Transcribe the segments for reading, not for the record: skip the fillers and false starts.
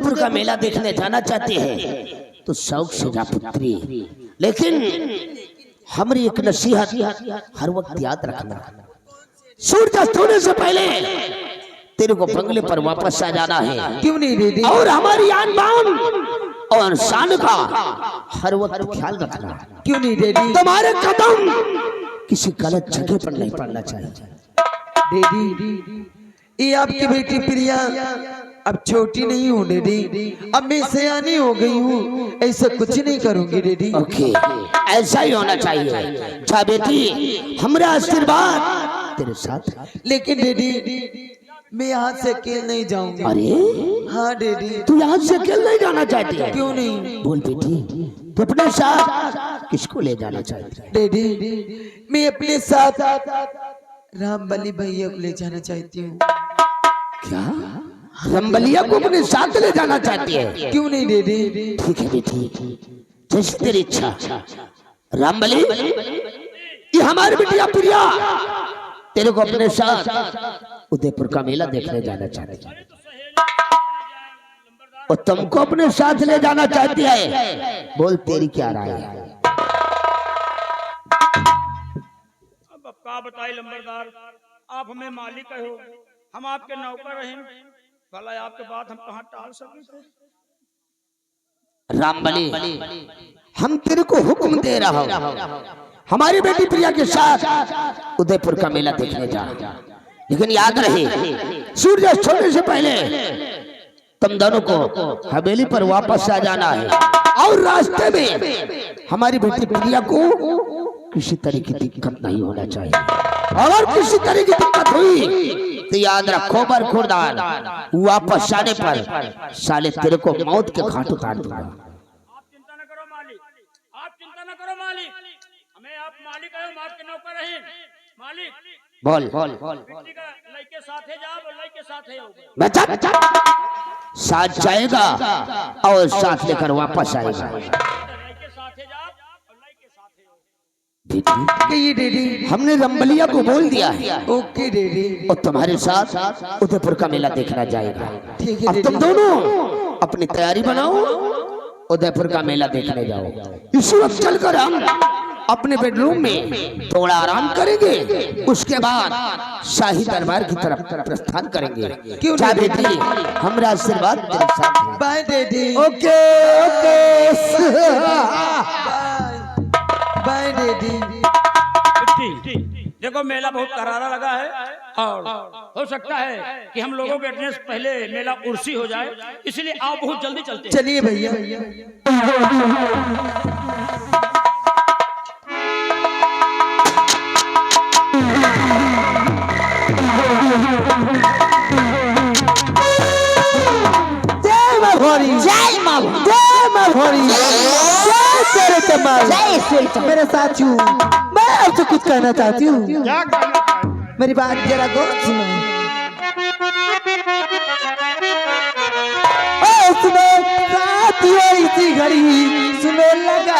उदयपुर का मेला देखने जाना चाहते हैं तो शौक से जा पुत्री, लेकिन हमारी एक नसीहत हर वक्त याद रखना, सूरज होने से पहले तेरे को बंगले पर वापस आ जाना है। क्यों नहीं दीदी? और हमारी आन बान और शान का हर वक्त ख्याल रखना। क्यों नहीं दीदी? तुम्हारे कदम किसी गलत जगह पर नहीं पड़ना चाहिए। दीदी ये आपकी बेटी प्रिया अब छोटी नहीं हूँ दीदी, अब मैं सयानी हो गई हूँ, ऐसा कुछ नहीं करूंगी दीदी। ओके, ऐसा ही होना चाहिए। जा बेटी, हमारा आशीर्वाद तेरे साथ। लेकिन दीदी मैं यहाँ से अकेले नहीं जाऊंगी। अरे हाँ दीदी। तू यहाँ से अकेले नहीं जाना चाहती है? क्यों नहीं? बोल बेटी, तो अपने साथ किसको ले जाना चाहती है? दीदी मैं अपने साथ रामबली भैया को ले जाना चाहती हूँ। क्या रंबलिया को अपने साथ ले जाना चाहती है? क्यों नहीं दीदी? ठीक है बेटी, जैसी तेरी इच्छा। रामबली, ये हमारी बिटिया प्रिया तेरे को अपने साथ उदयपुर का मेला देखने जाना चाहती है और तुमको अपने साथ ले जाना चाहती है। बोल तेरी क्या राय है? अब का बताई लंबरदार, आप हमें मालिक हो, हम आपके नौकर रहे, भला आपके बात हम कहाँ टाल सकते? रामबली, हम तेरे को हुक्म दे रहा हूँ, हमारी बेटी प्रिया के साथ उदयपुर का मेला देखने जा, लेकिन याद रहे सूर्य छोड़ने से पहले तुम दोनों को हवेली पर वापस आ जाना है। और रास्ते में हमारी बेटी प्रिया को किसी तरह की दिक्कत नहीं होना चाहिए। अगर किसी तरह की दिक्कत हुई तो याद रखो बरखुरदार, वापस आने पर साले तेरे को मौत के घाट उतार दूंगा। आप चिंता न करो मालिक, आप चिंता न करो मालिक, हमें आप मालिक है, हम आपके नौकर रहे। मालिक बोल बेटी का लड़के साथ है, जा लड़के साथ है, बच्चा साथ जाएगा और साथ लेकर वापस आएगा। लड़के साथ है, जा लड़के साथ है। ये दीदी हमने रंबलिया को बोल दिया है ओके दीदी। और तुम्हारे साथ उदयपुर का मेला देखना जाएगा। ठीक है अब तुम दीदी। दोनों अपनी तैयारी बनाओ, उदयपुर का मेला देखने जाओ। इसी वक्त चलकर हम अपने बेडरूम में थोड़ा आराम करेंगे, उसके बाद शाही दरबार की तरफ प्रस्थान करेंगे। क्यों जा नहीं? बेटी, हमारा आशीर्वाद तेरे साथ है। बाय दीदी। ओके ओके बाय दीदी। देखो मेला बहुत करारा लगा है और हो सकता है कि हम लोगों के अटेंडेंस पहले मेला उर्सी हो जाए, इसलिए आप बहुत जल्दी चलते हैं। चलिए भैया। जय मां मेरे साथियों, मैं आपसे कुछ कहना चाहती हूँ, मेरी बात जरा गौर सुनो। सुनो साथियों, इसी घड़ी सुनो लगा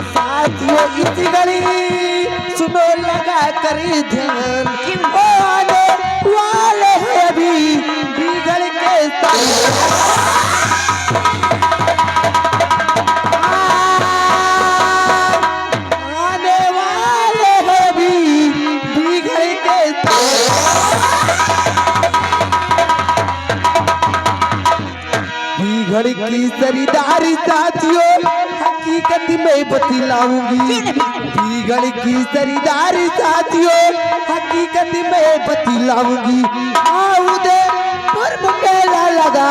साथियों, इसी घड़ी सुनो लगा करी ध्यान, ओ आने वाले हैं अभी बिगड़ के आने वाले हैं अभी बिगड़ के बिगड़ की सरीदारी साथियों हकीकत में बतलाऊंगी। बिगड़ की सरीदारी साथियों हकीकत में बतलाऊंगी। उदयपुर में मेला लगा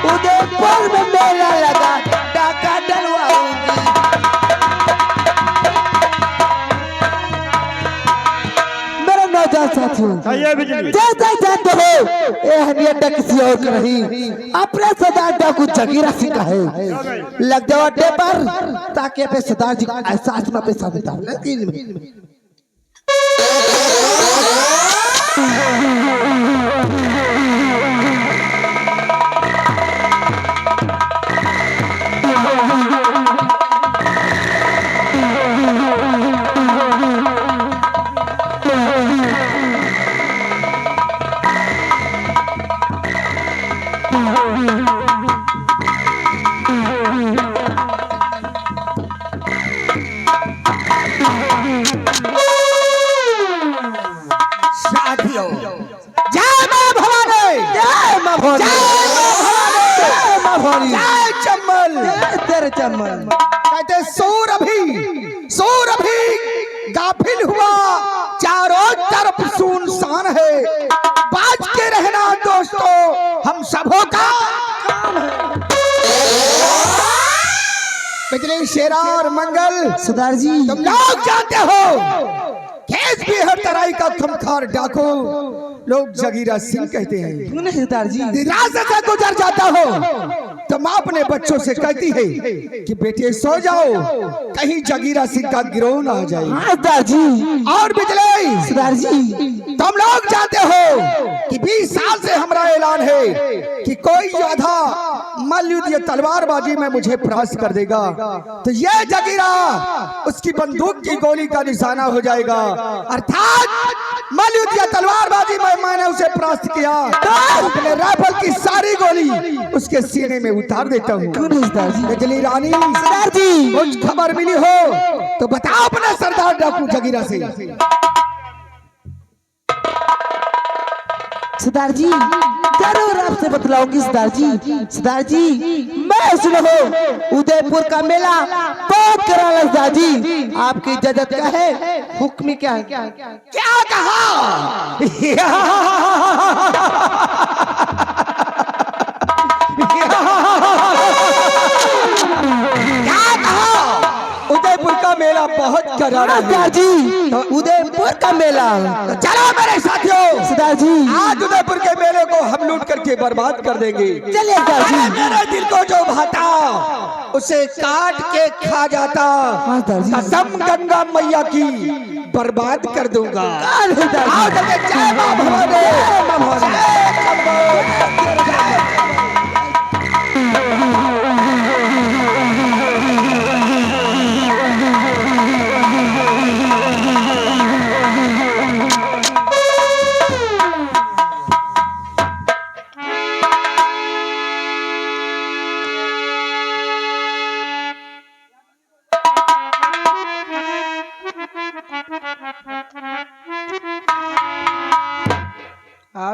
उदयपुर में मेला लगा डाका डलवाऊंगी। मेरा नौजवान साथियों, जैसा जानते हो ये हनियत किसी और का नहीं, अपने सरदार डाकू जगीरा सिंह का है। लग जाओ अड्डे पर ताकि अपने सरदार जी का एहसास में पैसा देता हूँ। लेकिन मेरे चमन। कहते सूर अभी गाफिल हुआ, चारों तरफ सुनसान है, बाज के रहना दोस्तों हम सबों का काम है। बिजली शेरा और मंगल सरदार जी तुम लोग जानते हो खेत भी हर तराई का खमखार डाकू लोग जगीरा सिंह कहते हैं। क्यों नहीं सरदार जी? रास्ते से गुजर जाता हो तो माँ अपने बच्चों से कहती है कि बेटे सो जाओ, कहीं जगीरा सिंह का गिरोह ना आ जाए। हाँ सरदार जी। और बिजली सरदार जी तुम लोग जानते हो कि 20 साल से हमारा ऐलान है कि कोई योद्धा मल्लयुद्ध या तलवारबाजी में मुझे परास्त कर देगा तो यह जगीरा उसकी बंदूक की गोली का निशाना हो जाएगा, अर्थात मल्लयुद्ध या तलवारबाजी में मैंने उसे परास्त किया तो अपने राइफल की सारी गोली उसके सीने में उतार देता हूँ। क्यों नहीं सरदार जी? बिजली रानी सरदार जी कुछ खबर मिली हो तो बताओ अपने सरदार डाकू जगीरा से। सरदार जी जरूर आपसे बतलाऊंगी सरदार जी। सरदार जी मैं सुनो उदयपुर का मेला बहुत कराला सरदार जी, आपकी इजाजत क्या है? हुक्म क्या है? क्या कहा? क्या कहा? उदयपुर का मेला बहुत करारा है। सरदार जी उदयपुर का मेला। तो चलो मेरे साथियों, सरदार जी आज उदयपुर के मेले को हम लूट करके बर्बाद कर देंगे। चलिए सरदार जी। मेरे दिल को जो भाता उसे काट के खा जाता, हाँ सरदार जी। कसम गंगा मैया की बर्बाद कर दूंगा। हाँ सरदार आओ जी। जल्दी, जय मां भवानी, जय मां भवानी, जय शंभो, जय।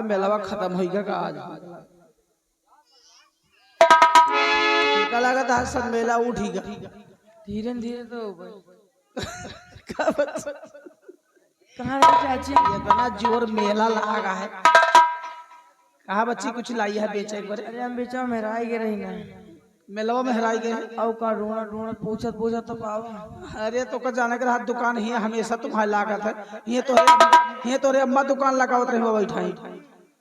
मेलावा खत्म हो गया आज का लगा था सब मेला उठ ही गया धीरे धीरे तो कहाँ चाची इतना जोर मेला लगा है। कहा बच्ची कुछ लाई है बेचे एक बार? अरे हम बेचा में हराई गए रही ना मेलवा में हराई गए। औ का ढूंढत ढूंढत पूछत पूछत तो पावा। अरे तो का जाने के रात दुकान ही हमेशा तुम्हारे लागत है। ये तो रे अम्मा दुकान लगावत रहे हो बैठा ही।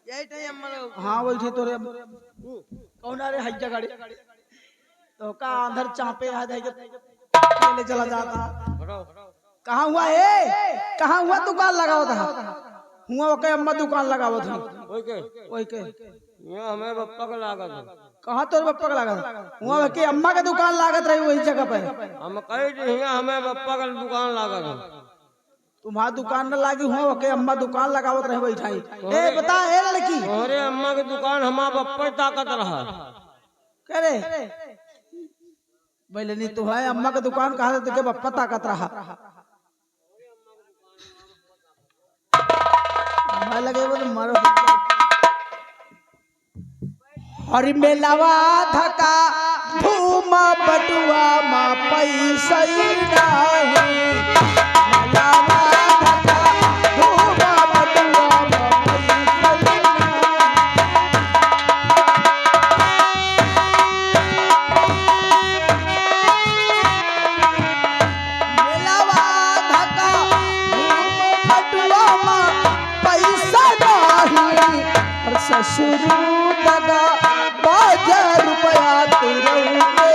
यही टाइम अम्मा लोग हाँ बैठे तो रे कौन आ रे हज्जा गाड़ी तो का अंदर चापे ले चला जाता। कहाँ हुआ है? कहाँ हुआ दुकान लगावत था? हुआ ओके अम्मा दुकान लगावत थी। ओके के यहाँ हमें बप्पा का लागत है। कहाँ तोर बप्पा का लागत? हुआ के अम्मा के दुकान लागत रही वही जगह पे। हम कही यहाँ हमें बप्पा का दुकान लागत है। तुम्हारा दुकान न लागी हुआ ओके अम्मा दुकान लगावत रहे बैठाई। ए बता ए लड़की अरे अम्मा की दुकान हमारा बप्पा ताकत रहा करे पहले नहीं तो है अम्मा का दुकान कहा तो के बप्पा ताकत रहा लगे बोले मारो। हरि मेलावा धका धूम बटुआ मा पैसा नहीं। मेलावा धका धूम बटुआ मा पैसा नहीं। मेलावा धका धूम बटुआ मा पैसा नहीं। और ससुर दगा 1000 रुपया तुरंते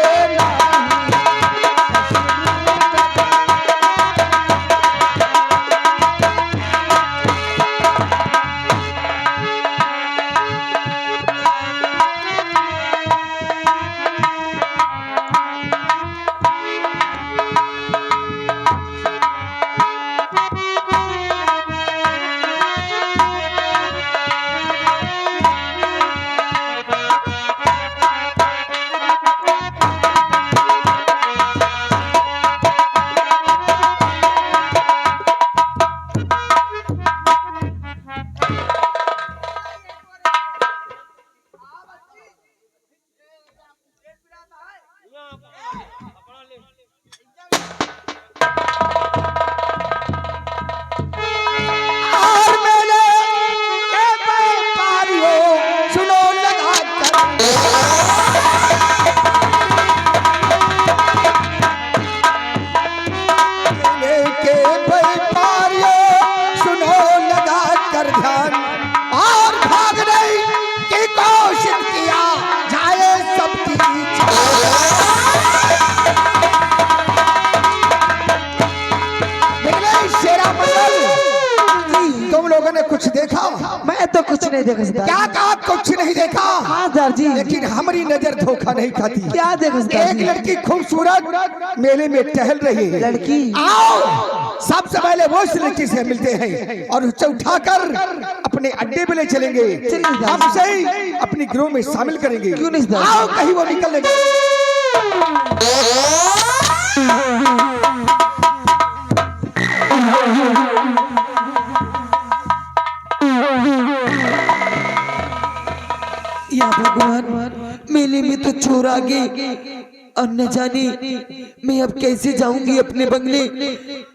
लोगों ने कुछ देखा? मैं तो कुछ नहीं देखा सरदार। क्या कहा कुछ नहीं देखा? हाँ सरदार जी। लेकिन हमारी नजर धोखा नहीं खाती। क्या देखा सरदार एक जी? लड़की खूबसूरत मेले में टहल रही है। लड़की? आओ सबसे पहले वो उस लड़की से मिलते हैं और उसे उठाकर अपने अड्डे पे ले चलेंगे। हमसे ही अपनी गिरोह में शामिल करेंगे। क्यों नहीं सरदार? आओ कहीं वो निकल लेंगे। या भगवान, मेले में तो चोर आ गए और न जाने मैं अब कैसे जाऊंगी अपने बंगले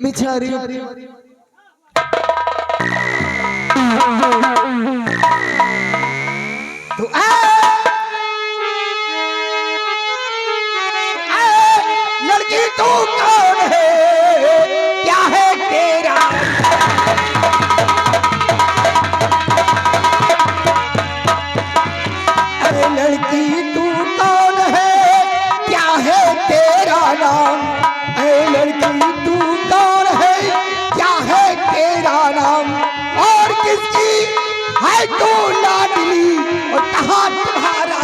में। जा रही हूँ। तो लड़की तू कौन है? क्या है तेरा? अरे लड़की तू कौन है? क्या है तेरा नाम? अरे लड़की तू कौन है? क्या है तेरा नाम? और किसकी है तू लाडली और कहाँ तुम्हारा?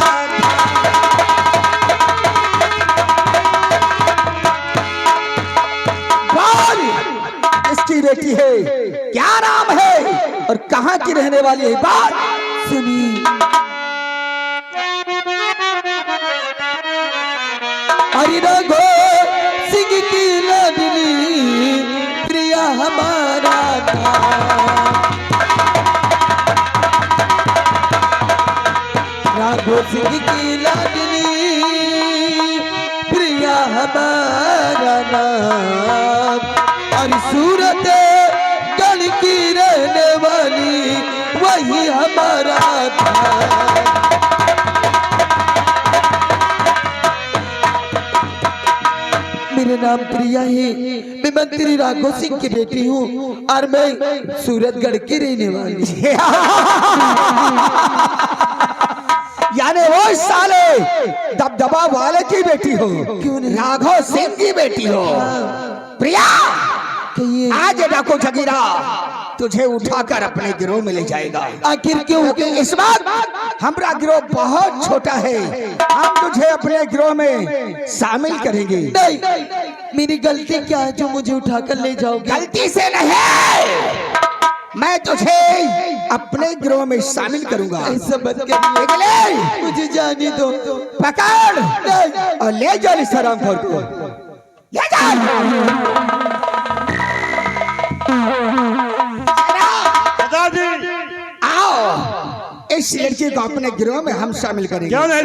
इसकी बेटी है, क्या नाम है और कहाँ की रहने वाली है? बात सुनी। हरि रघो सिंह की लाडली प्रिया हमारा था। राघो सिंह की लाडली प्रिया हमारा नाम। और सूरत गढ़ की रहने वाली वही हमारा था। मेरा नाम प्रिया है, मैं मंत्री राघो सिंह की बेटी हूँ और मैं सूरतगढ़ की रहने वाली। यानी वो साले दबदबा वाले की बेटी हो? क्यों नहीं? राघव सिंह की बेटी हो? प्रिया कहिए। आज डाको जगीरा तुझे उठाकर अपने गिरोह में ले जाएगा। आखिर क्यों? इस बात हमारा गिरोह बहुत छोटा है, हम तुझे अपने गिरोह में शामिल करेंगे। नहीं, मेरी गलती क्या है जो मुझे उठाकर ले जाओगे? गलती से नहीं, मैं तुझे अपने गिरोह में शामिल करूंगा। ऐसा मत करिए, मुझे जाने दो। पकड़ और ले जाओ इस हरामखोर को, ले जाओ। आओ इस लड़की को अपने गिरोह में हम शामिल करेंगे। क्यों नहीं?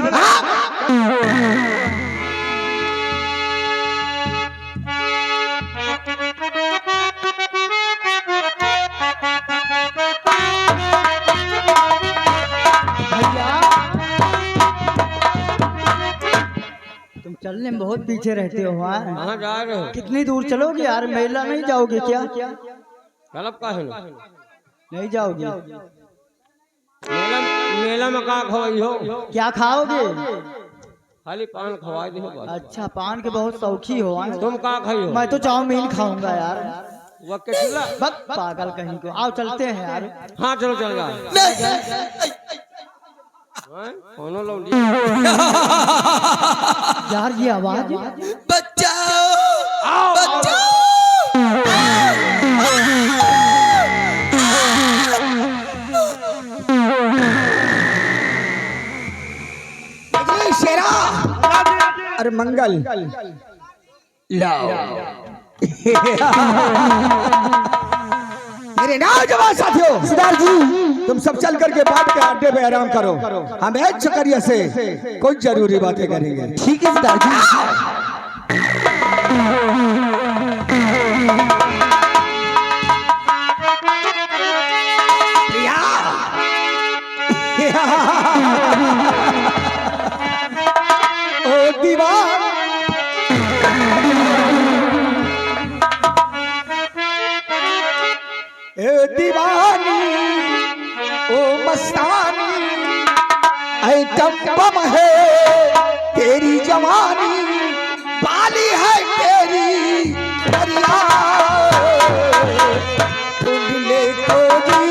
तुम चलने में बहुत पीछे रहते हो। हाँ कहाँ जा रहे हो? कितनी दूर चलोगे यार? मेला नहीं जाओगे क्या? गलत का है? नहीं जाओगे? मेला में कहाँ खवाई हो? क्या खाओगे? खाली पान खवाई दे बस। अच्छा, पान के बहुत शौकी हो। हाँ? तुम कहाँ खाई हो? मैं तो चाउमीन खाऊंगा यार। वो केटला? बस पागल कहीं को। आओ चलते हैं यार। हाँ चलो चल रहा कौन लौंडी? यार ये आवाज बचाओ, बचाओ। शेरा अरे मंगल लाओ। मेरे नौजवान साथियों, सरदार जी तुम सब चल करके बात के अड्डे पे आराम करो, हम एक चकरिया से कुछ जरूरी बातें करेंगे। ठीक है सरदार जी। प्रिया ओ दीवान, ए दीवानी ओ मस्तानी, ऐ टम्बम है तेरी जवानी, बाली है तेरी दरिया, ढूंढ ले को जी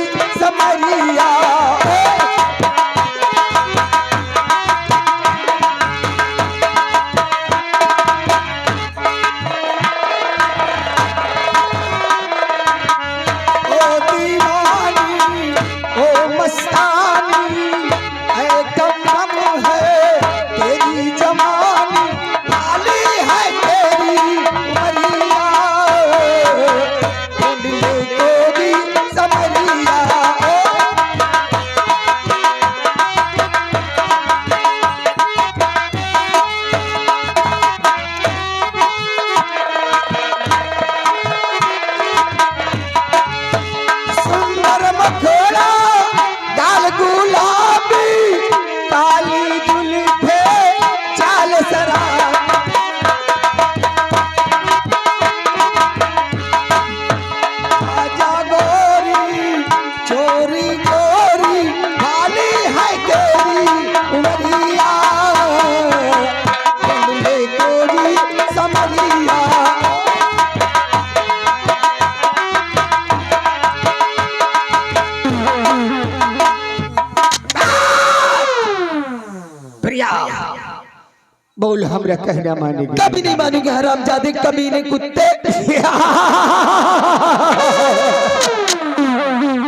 मस्तानी है कम कम है तेरी जवानी वाली है तेरी उमरिया ढूंढ ले कोई समरिया सुंदर मखोड़ा गाल गुलाबी काली जुल्फे चाल शराब आजा गोरी चोरी गोरी वाली है तेरी उमरिया ढूंढ ले कोई समरिया प्रिया बोल हमरा कहना मानेगी कभी नहीं मानूंगे हरामजादे कमीने कुत्ते।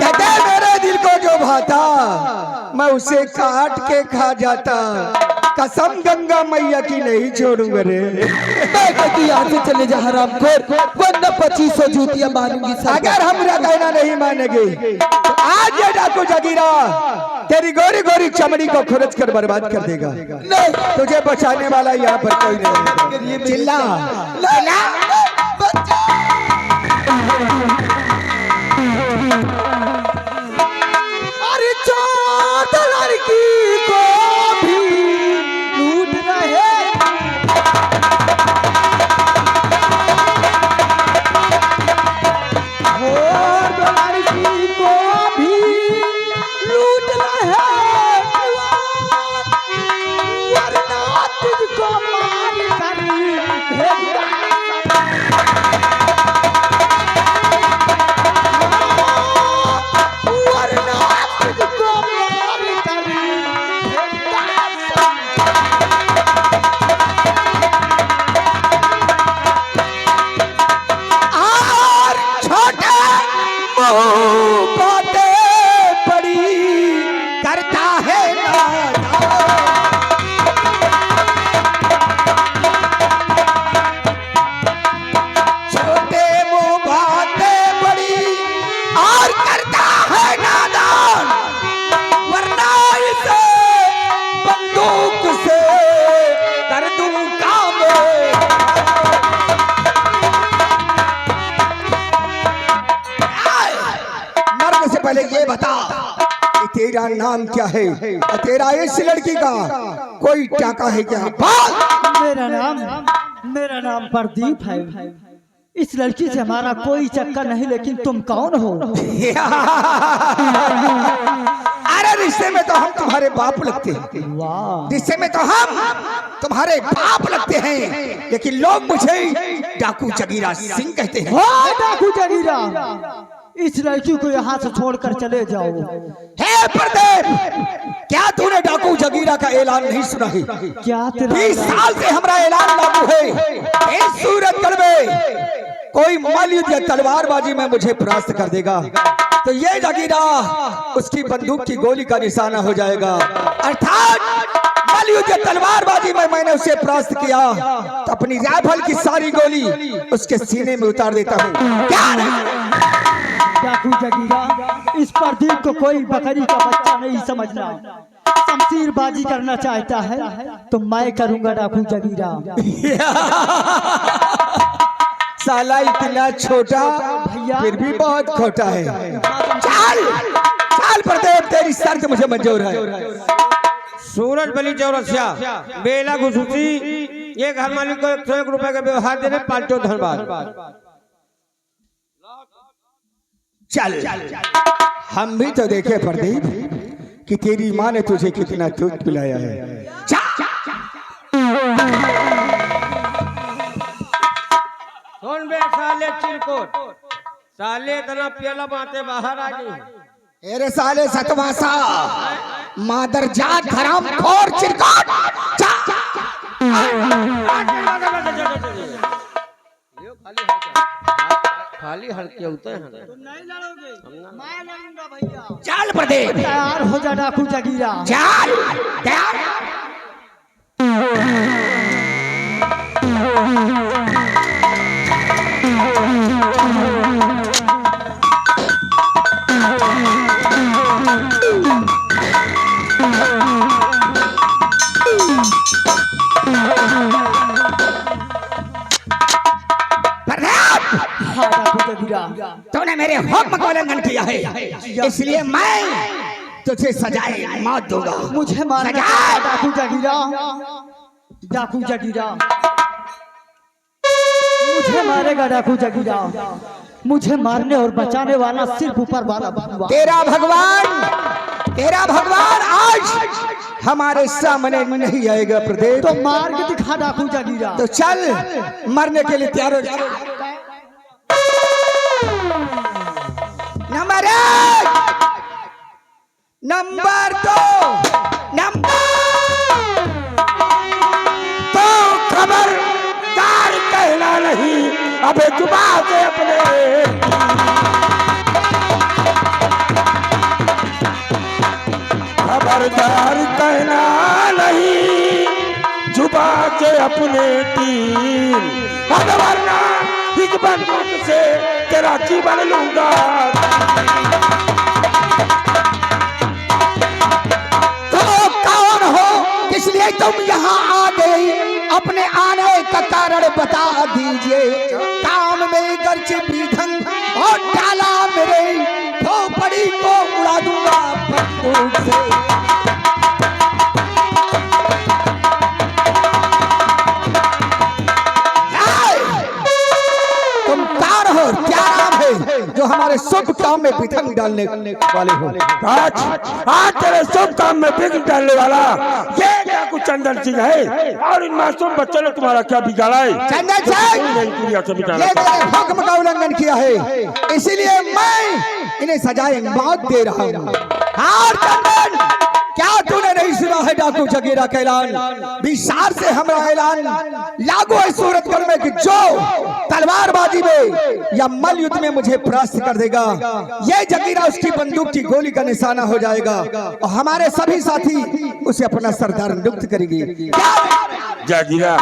कहते मेरे दिल को जो भाता मैं उसे काट के खा जाता कसम गंगा मैया की नहीं छोड़ूंगा रे। मैं कहती यहाँ से चले जा हरामखोर वरना 2500 जूतियां मारूंगी अगर हमरा कहना नहीं मानेगी तो आज ये डाकू जगीरा तेरी गोरी गोरी चमड़ी को खुरच कर बर्बाद कर देगा। नहीं तुझे बचाने वाला यहाँ पर कोई नहीं। चिल्ला अरे चाँद लड़की को भी लूट रहे और लड़की को भी लूट रहे वरना तुझको मार कर भेजा वरना तुझको मार कर और छोटे मुंह बातें बड़ी करता है छोटे मुंह बातें बड़ी और करता है नादान वरना इसे बंदूक से कर दूं काम मरने से पहले ये बता कि तेरा नाम क्या है और तेरा इस लड़की का कोई टाका है क्या? मेरा नाम प्रदीप है। इस लड़की से हमारा कोई चक्कर नहीं, लेकिन तुम कौन हो? अरे रिश्ते में तो हम तुम्हारे बाप लगते हैं। वाह, रिश्ते में तो हम तुम्हारे बाप लगते हैं, लेकिन लोग मुझे डाकू जगीरा सिंह कहते हैं। वाह डाकू जगीरा, इस लड़की को यहाँ से छोड़कर चले जाओ। हे प्रदीप, क्या तूने डाकू जगीरा का ऐलान नहीं सुना है? क्या तेरा 20 साल से हमारा ऐलान लागू है। इस सूरतगढ़ में कोई मल्लयुद्ध या तलवारबाजी में मुझे परास्त कर देगा तो ये जगीरा उसकी बंदूक की गोली का निशाना हो जाएगा। अर्थात मल्लयुद्ध या तलवारबाजी में मैंने उसे परास्त किया तो अपनी राइफल की सारी गोली उसके सीने में उतार देता हूँ। क्या डाकू जगीरा, इस प्रदीप को कोई बकरी का बच्चा नहीं समझना। शमशीरबाजी करना चाहता है तो मैं करूंगा डाकू जगीरा। साला इतना छोटा भैया, फिर भी बहुत खोटा है। चल चल प्रदीप, तेरी शर्त मुझे मंजूर है। सूरज बली चौरसिया बेला घुसूसी ये घर मालिक को 101 रुपए का व्यवहार देने पांचों धन्यवाद। चल हम भी तो देखे प्रदीप कि तेरी माँ ने तुझे कितना दूध पिलाया है। सुन बे साले चिरकोट, साले तना पियला बातें बाहर आ गई। अरे साले सतवासा मादर जात हराम खोर चिरकाट, खाली हल्के होते हैं नहीं लड़ोगे, मैं लड़ूंगा भैया। चल प्रदीप तैयार हो जा डाकू जगीरा। चल तैयार हाँ डाकू जगीरा, तूने मेरे हुक्म का उल्लंघन किया है, इसलिए मैं तुझे सजाए मौत दूंगा। मुझे मारना सजा! चाहता डाकू जगीरा। डाकू जगीरा मुझे मारेगा डाकू जगीरा। मुझे मारने और बचाने वाला सिर्फ ऊपर वाला भगवान। तेरा भगवान आज हमारे सामने नहीं आएगा प्रदीप। तो मार के दिखा डाकू जगीरा। तो चल मरने के लिए तैयार हो जा। नंबर 1, नंबर 2, नंबर तो खबरदार कहना नहीं, अबे जुबान से अपने खबरदार कहना नहीं, जुबान से अपने तीन, वरना इस बंदूक से तेरा जीवन लूंगा। इसलिए तुम यहाँ आ गई, अपने आने का कारण बता दीजिए। काम में गर्ज भी धन और डाला मेरे खोपड़ी को उड़ा दूंगा बंदूक से। तुम कार हो, क्या नाम है जो हमारे शुभ काम में विघ्न डालने वाले हो? आज तेरे शुभ काम में विघ्न डालने वाला ये डाकू चंदन सिंह है, और इन मासूम बच्चों ने तुम्हारा क्या बिगाड़ा है? चंदन सिंह ये मेरे हुक्म का उल्लंघन किया है, इसीलिए मैं इन्हें सजाए मौत दे रहा हूँ। और चंदन, क्या तूने नहीं सुना है डाकू जगीरा का ऐलान? 20 साल से हमारा ऐलान लागू है सूरतगढ़ में कि जो तलवारबाजी में या मल युद्ध में मुझे परास्त कर देगा, ये जगीरा उसकी बंदूक की गोली का निशाना हो जाएगा और हमारे सभी साथी उसे अपना सरदार नियुक्त करेंगे। जगीरा,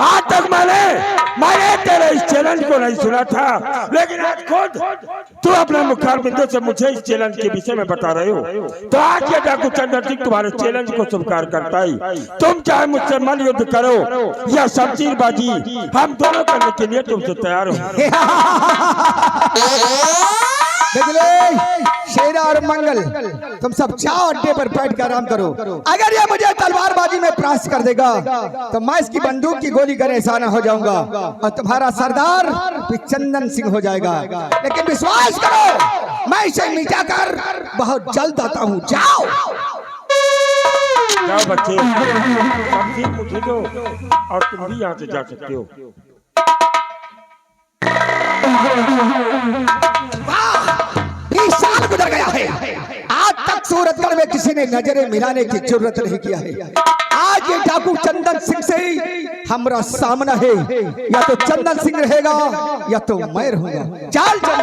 आज तक मैंने तेरे इस चैलेंज को नहीं सुना था, लेकिन आज खुद तू अपने मुखारबिंदों से मुझे इस चैलेंज के विषय में बता रहे हो, तो आज ये डाकू चंदन सिंह तुम्हारे चैलेंज को स्वीकार करता है। तुम चाहे मुझसे मल युद्ध करो या शमशीरबाजी, हम दोनों करने के लिए तुमसे तैयार हो। शेरा और मंगल, तुम सब जाओ अड्डे पर बैठ कर आराम करो। अगर ये मुझे तलवारबाजी में परास्त कर देगा तो मैं इसकी बंदूक की गोली का निशाना हो जाऊंगा और तुम्हारा सरदार चंदन सिंह हो जाएगा। लेकिन विश्वास करो, मैं इसे मिटा कर बहुत जल्द आता हूँ। जाओ जाओ बच्चे, शमशीर मुझे दो और तुम भी यहाँ से जा सकते हो। 20 साल गुजर गया है, आज तक सूरतगढ़ में किसी ने नजरें मिलाने की जरूरत नहीं किया है। आज ये डाकू चंदन सिंह से हमारा सामना है, या तो चंदन सिंह रहेगा या तो मैं रहूंगा। चल चल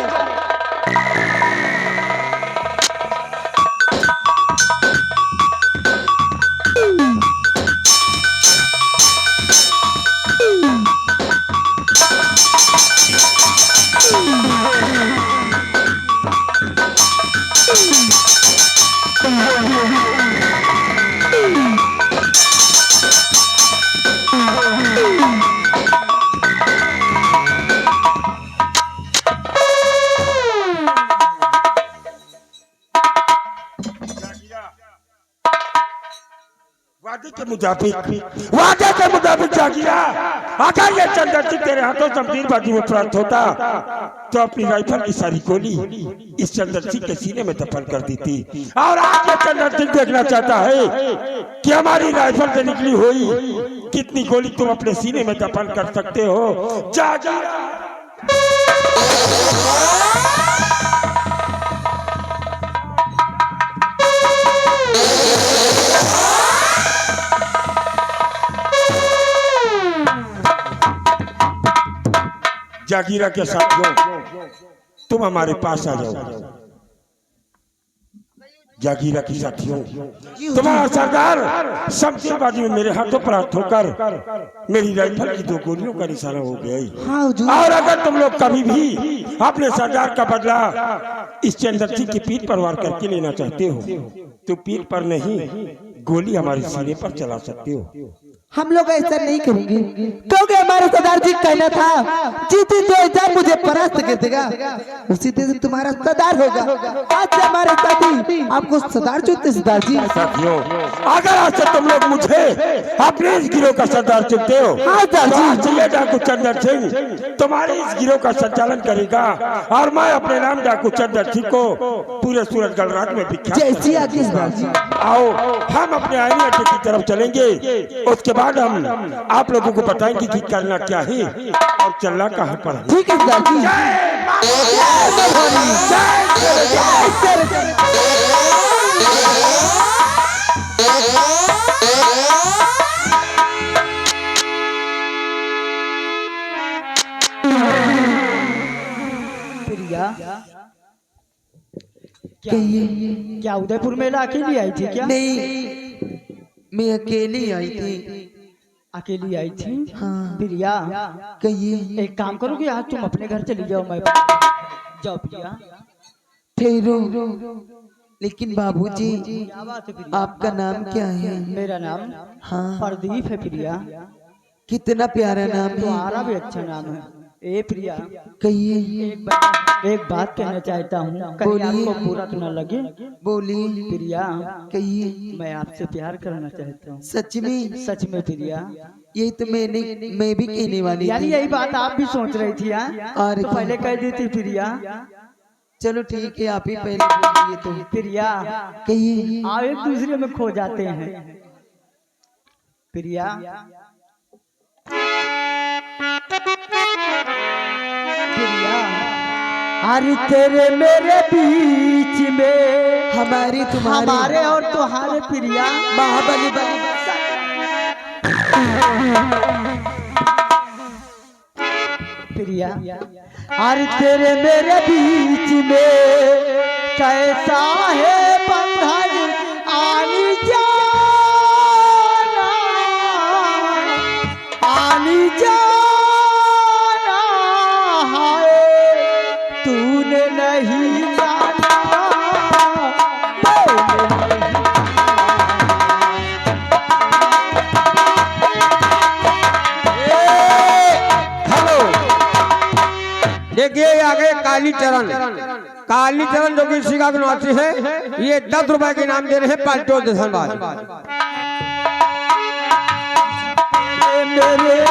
वादे के मुताबिक जागीरा, अगर ये चंदन सिंह तेरे हाथों शमशीरबाजी में परास्त होता तो अपनी राइफल की सारी गोली इस चंदन सिंह के सीने में दफन कर दी थी। और आज ये चंदन सिंह देखना चाहता है कि हमारी राइफल से निकली हुई कितनी गोली तुम अपने सीने में दफन कर सकते हो। जागीरा, जागीरा के साथ तुम हमारे पास आ जाओ। जागीरा की साथियों, तुम्हारा सरदार शमशेरबाजी में मेरे हाथों पर हाथ होकर मेरी राइफल की 2 गोलियों का निशाना हो गया। हाँ हुजूर। और अगर तुम लोग कभी भी अपने सरदार का बदला इस चंदर सिंह की पीठ पर वार करके लेना चाहते हो तो पीठ पर नहीं, गोली हमारे सीने पर चला सकते हो। हम लोग ऐसा नहीं करेंगे क्योंकि हमारे सरदार जी कहना था जीती जो जब मुझे परास्त कर देगा उसी दिन तुम्हारा सरदार होगा। आज से हमारे साथी आपको सरदार चुनते सरदार जी। साथियों, अगर आज से तुम लोग मुझे अपने इस गिरोह का सरदार चुनते हो तो आज ये डाकू चंदर सिंह तुम्हारे इस गिरोह का संचालन करेगा और मैं अपने नाम डाकू चंदर सिंह को पूरे सूरजगढ़ राज्य में विख्यात जैसी आज्ञा सरदार जी। आओ हम अपने आईनी अड्डे की तरफ चलेंगे, उसके बाद हम आप लोगों को बताएंगे कि करना क्या है और चलना कहाँ पर है। ठीक है सरदार जी। प्रिया, कहिए। क्या उदयपुर मेला अकेली आई थी क्या? नहीं, मैं अकेली आई थी। अकेली आई थी? हाँ। प्रिया, कहिए। एक काम करोगे, आज तुम अपने घर चली जाओ, मैं जाओ प्रिया। ठहरो, लेकिन बाबूजी क्या बात है प्रिया? आपका नाम क्या है? मेरा नाम हाँ, प्रदीप है प्रिया। कितना प्यारा नाम है। तुम्हारा भी अच्छा नाम है। ए प्रिया, कहिए। एक बात कहना चाहता हूँ, कहीं बोलिए। आपको बुरा तो न लगे। बोलिए। प्रिया, कहिए। मैं आपसे प्यार करना चाहता हूँ। सच में? सच में प्रिया। यही तो मैं भी कहने वाली यानी थी। यही बात आप भी सोच रही थी? और तो पहले कह दी थी प्रिया। चलो ठीक है, आप ही पहले बोलिए तो। प्रिया, कहिए। आप एक दूसरे में खो जाते हैं। प्रिया, प्रिया, अरे तेरे मेरे बीच में हमारे तुम्हारे हमारे और तुम्हारे प्रिया बाहुबली प्रिया, अरे तेरे मेरे बीच में कैसा है बंधन आनी जाना, आनी जाना है तूने नहीं जाना। देखिए आगे कालीचरण, कालीचरण जो कि शिका के निवासी है, ये 10 रुपए के इनाम दे रहे हैं। पाल्टो धनबाद। मेरे